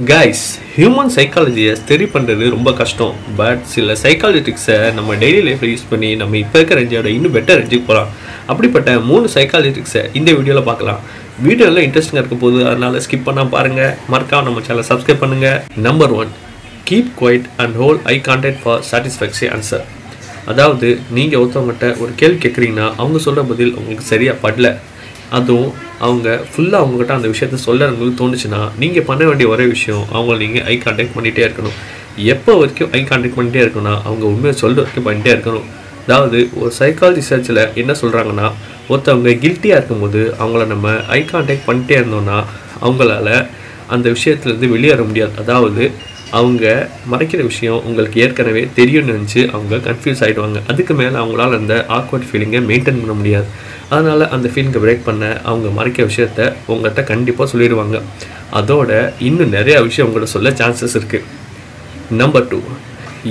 Guys, human சைக்காலஜியை study பண்ணுறது ரொம்ப கஷ்டம். பட் சில சைக்காலஜி ட்ரிக்ஸை நம்ம டெய்லி லைஃப்பில் யூஸ் பண்ணி நம்ம இப்போ இருக்கிற ரேஞ்சோட இன்னும் பெட்டர் ரேஞ்சுக்கு போகலாம். அப்படிப்பட்ட 3 சைக்காலஜி ட்ரிக்ஸை இந்த வீடியோவில் பார்க்கலாம். வீடியோவில் இன்ட்ரெஸ்டிங்காக இருக்க போது, அதனால் ஸ்கிப் பண்ணால் பாருங்கள். மறக்காம நம்ம சேனலை சப்ஸ்கிரைப் பண்ணுங்கள். Number 1, keep quiet and hold eye contact for satisfactory answer. அதாவது நீங்கள் ஒருத்தவங்ககிட்ட ஒரு கேள்வி கேட்குறீங்கன்னா அவங்க சொல்கிற பதில் உங்களுக்கு சரியாக படல, அதுவும் அவங்க ஃபுல்லாக அவங்ககிட்ட அந்த விஷயத்த சொல்ல உங்களுக்கு தோணுச்சுன்னா நீங்கள் பண்ண வேண்டிய ஒரே விஷயம் அவங்கள நீங்கள் ஐ கான்டாக்ட் பண்ணிகிட்டே இருக்கணும். எப்போ வரைக்கும் ஐ கான்டாக்ட் பண்ணிகிட்டே இருக்கணும்னா அவங்க உண்மையை சொல்கிற வரைக்கும் பண்ணிகிட்டே இருக்கணும். அதாவது ஒரு சைக்காலஜி ரிசர்ச்சில் என்ன சொல்கிறாங்கன்னா, ஒருத்தவங்க கில்ட்டியாக இருக்கும்போது அவங்கள நம்ம ஐ கான்டாக்ட் பண்ணிகிட்டே இருந்தோம்னா அவங்களால அந்த விஷயத்துலேருந்து வெளியேற முடியாது. அதாவது அவங்க மறைக்கிற விஷயம் உங்களுக்கு ஏற்கனவே தெரியும்னு நினச்சி அவங்க கன்ஃபியூஸ் ஆகிடுவாங்க. அதுக்கு மேலே அவங்களால அந்த ஆக்வர்ட் ஃபீலிங்கை மெயின்டைன் பண்ண முடியாது. அதனால் அந்த ஃபீலிங்கை பிரேக் பண்ண அவங்க மறைக்கிற விஷயத்த உங்கள்கிட்ட கண்டிப்பாக சொல்லிடுவாங்க. அதோட இன்னும் நிறையா விஷயம் உங்கள்கிட்ட சொல்ல சான்சஸ் இருக்குது. நம்பர் 2,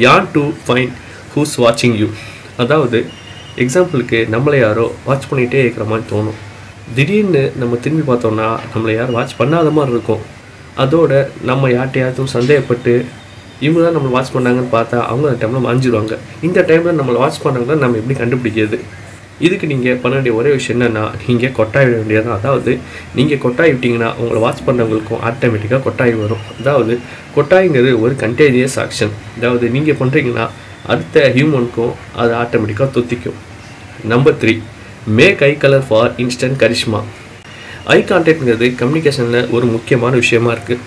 யான் டு ஃபைண்ட் ஹூஸ் வாட்சிங் யூ. அதாவது எக்ஸாம்பிளுக்கு நம்மளை யாரோ வாட்ச் பண்ணிகிட்டே இருக்கிற மாதிரி தோணும். திடீர்னு நம்ம திரும்பி பார்த்தோம்னா நம்மளை யாரும் வாட்ச் பண்ணாத மாதிரி இருக்கும். அதோட நம்ம யார்ட்டையாச்சும் சந்தேகப்பட்டு இவங்க தான் நம்மளை வாட்ச் பண்ணாங்கன்னு பார்த்தா அவங்க அந்த டைமில் மாஞ்சிடுவாங்க. இந்த டைமில் நம்மளை வாட்ச் பண்ணாங்கன்னா நம்ம எப்படி கண்டுபிடிக்கிறது? இதுக்கு நீங்கள் பண்ண வேண்டிய ஒரே விஷயம் என்னென்னா, நீங்கள் கொட்டாய் விட வேண்டியது. அதாவது நீங்கள் கொட்டாய் விட்டிங்கன்னா உங்களை வாட்ச் பண்ணவங்களுக்கும் ஆட்டோமேட்டிக்காக கொட்டாய் வரும். அதாவது கொட்டாய்ங்கிறது ஒரு கண்டேஜியஸ் ஆக்ஷன். அதாவது நீங்கள் பண்ணுறீங்கன்னா அடுத்த ஹியூமனுக்கும் அது ஆட்டோமேட்டிக்காக தொத்திக்கும். Number 3, make eye colour for instant charisma. Eye கான்டாக்ட்ங்கிறது கம்யூனிகேஷனில் ஒரு முக்கியமான விஷயமா இருக்குது.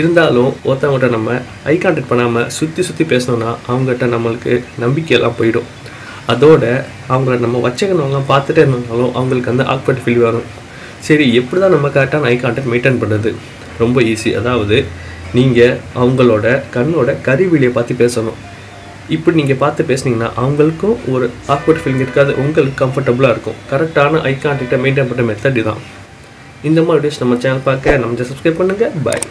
இருந்தாலும் ஒருத்தவங்கள்ட்ட நம்ம ஐ கான்டாக்ட் பண்ணாமல் சுற்றி பேசணுன்னா அவங்ககிட்ட நம்மளுக்கு நம்பிக்கையெல்லாம் போயிடும். அதோட அவங்கள நம்ம வச்சுக்கணவங்க பார்த்துட்டே இருந்தாலும் அவங்களுக்கு அந்த ஆக்வர்ட் ஃபீல் வரும். சரி, எப்படி தான் நம்ம கரெக்டான ஐ கான்டாக்ட் மெயின்டைன் பண்ணுறது? ரொம்ப ஈஸி. அதாவது நீங்கள் அவங்களோட கண்ணோட கருவிழியை பார்த்து பேசணும். இப்படி நீங்கள் பார்த்து பேசுனீங்கன்னா அவங்களுக்கும் ஒரு ஆக்வர்ட் ஃபீலிங் இருக்காது, உங்களுக்கு கம்ஃபர்டபுளாக இருக்கும். கரெக்டான ஐ கான்டாக்டை மெயின்டைன் பண்ணுற மெத்தட் தான். இந்த மாதிரி வீடியோஸ் நம்ம சேனல் பார்க்க நம்ம சப்ஸ்கிரைப் பண்ணுங்கள். பாய்.